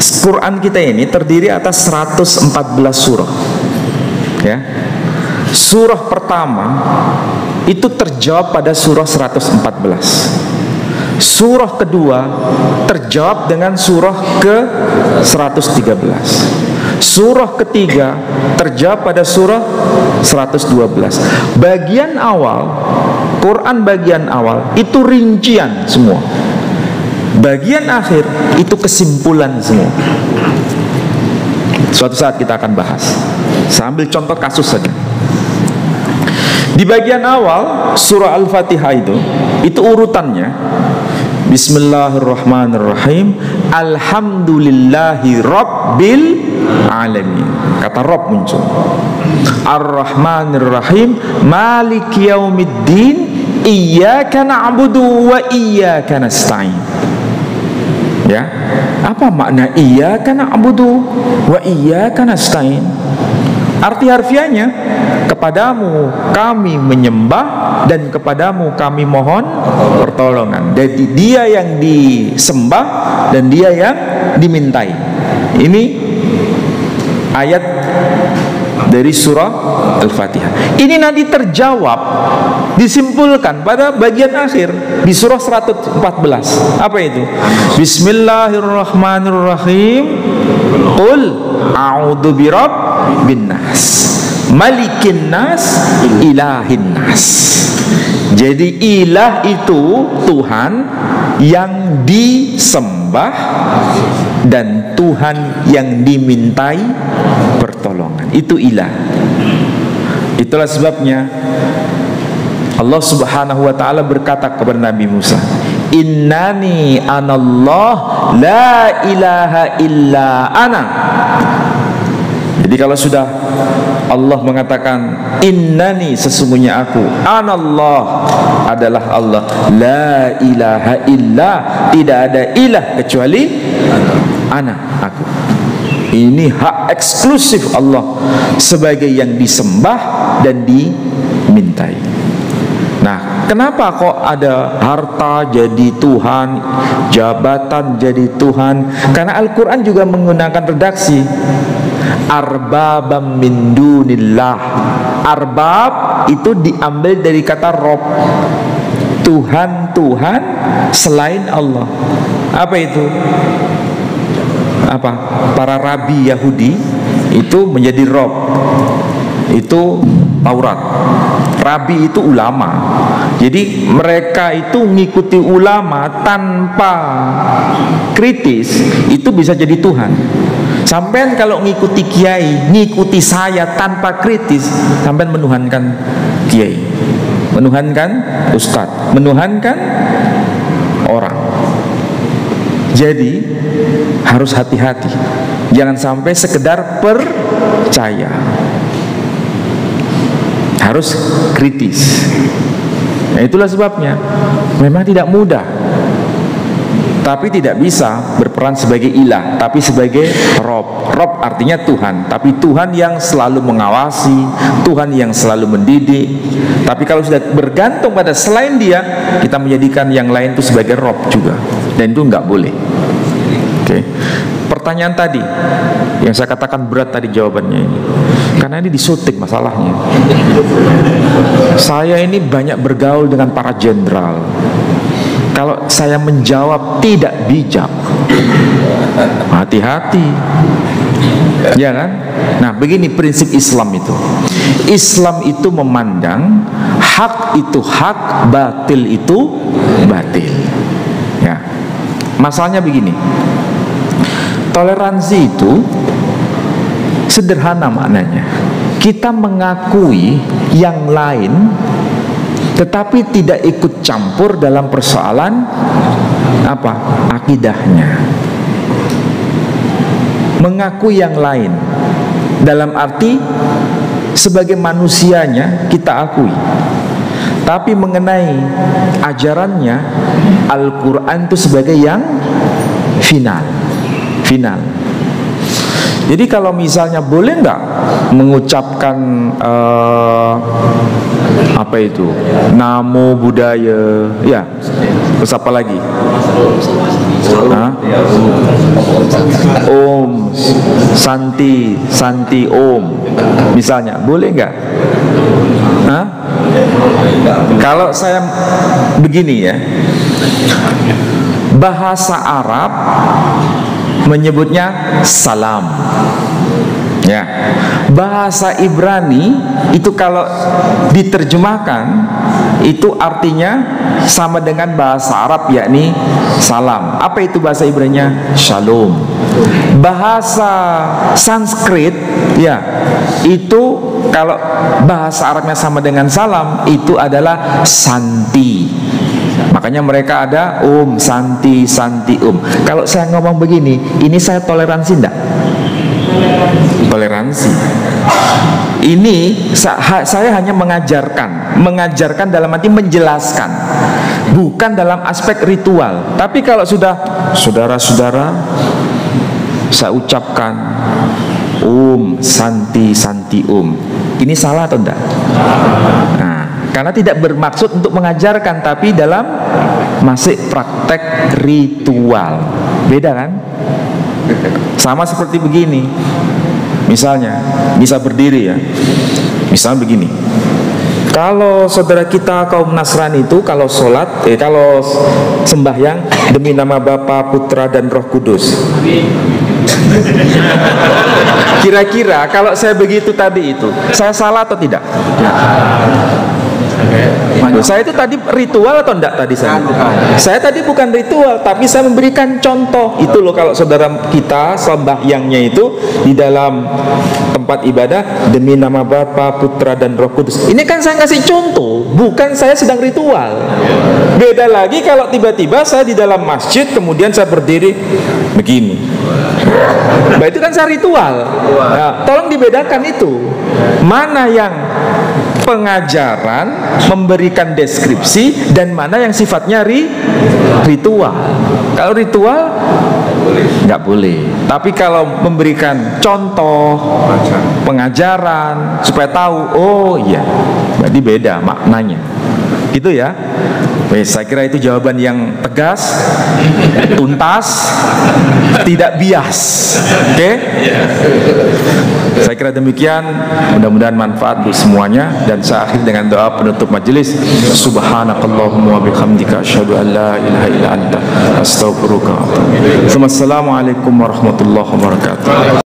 Quran kita ini terdiri atas 114 surah ya. Surah pertama itu terjawab pada surah 114. Surah kedua terjawab dengan surah ke 113. Surah ketiga terjawab pada surah 112. Bagian awal Quran, bagian awal itu rincian semua. Bagian akhir itu kesimpulan semua. Suatu saat kita akan bahas. Saya ambil contoh kasus saja. Di bagian awal surah Al-Fatihah itu urutannya Bismillahirrahmanirrahim, Alhamdulillahi Rabbil Alamin. Kata Rabb muncul. Ar-Rahmanirrahim, Maliki Yaumiddin, Iyyaka na'budu wa iyyaka nasta'in. Ya, apa makna iyyaka na'budu wa iyyaka nasta'in? Arti harfiahnya, kepadamu kami menyembah dan kepadamu kami mohon pertolongan. Jadi dia yang disembah dan dia yang dimintai. Ini ayat dari surah Al-Fatihah. Ini nanti terjawab, disimpulkan pada bagian akhir di surah 114. Apa itu? Bismillahirrahmanirrahim. Qul a'udzu birabbin nas, malikin nas, ilahin nas. Jadi ilah itu Tuhan yang disembah dan Tuhan yang dimintai pertolongan. Itu ilah. Itulah sebabnya Allah Subhanahu wa ta'ala berkata kepada Nabi Musa, Innani anallah la ilaha illa ana. Jadi kalau sudah Allah mengatakan innani, sesungguhnya aku, anallah adalah Allah, la ilaha illa, tidak ada ilah kecuali ana, aku. Ini hak eksklusif Allah sebagai yang disembah dan dimintai. Nah, kenapa kok ada harta jadi Tuhan, jabatan jadi Tuhan? Karena Al-Quran juga menggunakan redaksi arbabam min dunillah. Arbab itu diambil dari kata Rob, Tuhan-Tuhan selain Allah. Apa itu? Apa? Para rabi Yahudi itu menjadi Rob. Itu Taurat. Rabi itu ulama. Jadi mereka itu mengikuti ulama tanpa kritis, itu bisa jadi Tuhan. Sampean kalau ngikuti kiai, ngikuti saya tanpa kritis, sampean menuhankan kiai, menuhankan ustadz, menuhankan orang. Jadi harus hati-hati, jangan sampai sekedar percaya, harus kritis. Nah, itulah sebabnya memang tidak mudah, tapi tidak bisa berperan sebagai ilah, tapi sebagai Rob. Rob artinya Tuhan, tapi Tuhan yang selalu mengawasi, Tuhan yang selalu mendidik. Tapi kalau sudah bergantung pada selain dia, kita menjadikan yang lain itu sebagai Rob juga, dan itu nggak boleh. Oke. Pertanyaan tadi yang saya katakan berat tadi jawabannya ini, karena ini disuntik masalahnya. Saya ini banyak bergaul dengan para jenderal. Kalau saya menjawab tidak bijak, Hati-hati. Ya kan? Nah, begini prinsip Islam itu. Islam itu memandang hak itu hak, batil itu batil. Ya. Masalahnya begini. Toleransi itu sederhana maknanya. Kita mengakui yang lain tetapi tidak ikut campur dalam persoalan apa? Akidahnya. Mengakui yang lain dalam arti sebagai manusianya kita akui, tapi mengenai ajarannya Al-Quran itu sebagai yang final. Jadi kalau misalnya boleh nggak mengucapkan apa itu namo budaya, ya terus apa lagi? Om Santi Om misalnya, boleh nggak? Kalau saya begini ya, bahasa Arab menyebutnya salam. Ya, bahasa Ibrani itu kalau diterjemahkan itu artinya sama dengan bahasa Arab, yakni salam. Apa itu bahasa Ibraninya? Shalom. Bahasa Sanskrit ya, itu kalau bahasa Arabnya sama dengan salam itu adalah santi. Makanya mereka ada Om Santi Om. Kalau saya ngomong begini, ini saya toleransi enggak? Toleransi. Ini saya hanya mengajarkan dalam arti menjelaskan, bukan dalam aspek ritual. Tapi kalau sudah saudara-saudara saya ucapkan Om Santi Om, ini salah atau enggak? Nah, karena tidak bermaksud untuk mengajarkan, tapi dalam masih praktek ritual. Beda kan? Sama seperti begini. Misalnya, bisa berdiri ya. Misalnya begini. Kalau saudara kita kaum Nasrani itu kalau sholat, kalau sembahyang demi nama Bapa, Putra dan Roh Kudus. Kira-kira kalau saya begitu tadi itu, saya salah atau tidak? Saya itu tadi ritual atau enggak tadi saya? Saya tadi bukan ritual, tapi saya memberikan contoh. Itu loh kalau saudara kita sembahyangnya itu di dalam tempat ibadah demi nama Bapa, Putra dan Roh Kudus. Ini kan saya kasih contoh, bukan saya sedang ritual. Beda lagi kalau tiba-tiba saya di dalam masjid kemudian saya berdiri begini. Nah, itu kan saya ritual. Nah, tolong dibedakan itu. Mana yang pengajaran, memberikan deskripsi, dan mana yang sifatnya ritual. Kalau ritual nggak boleh, tapi kalau memberikan contoh, pengajaran supaya tahu, oh iya, berarti beda maknanya. Gitu ya. Saya kira itu jawaban yang tegas, tuntas, tidak bias. Oke? Saya kira demikian. Mudah-mudahan manfaat untuk semuanya. Dan saya akhiri dengan doa penutup majelis. Subhanakallahumma wa bihamdika asyhadu an la ilaha illa anta astaghfiruka wa atubu ilaik. Assalamualaikum warahmatullahi wabarakatuh.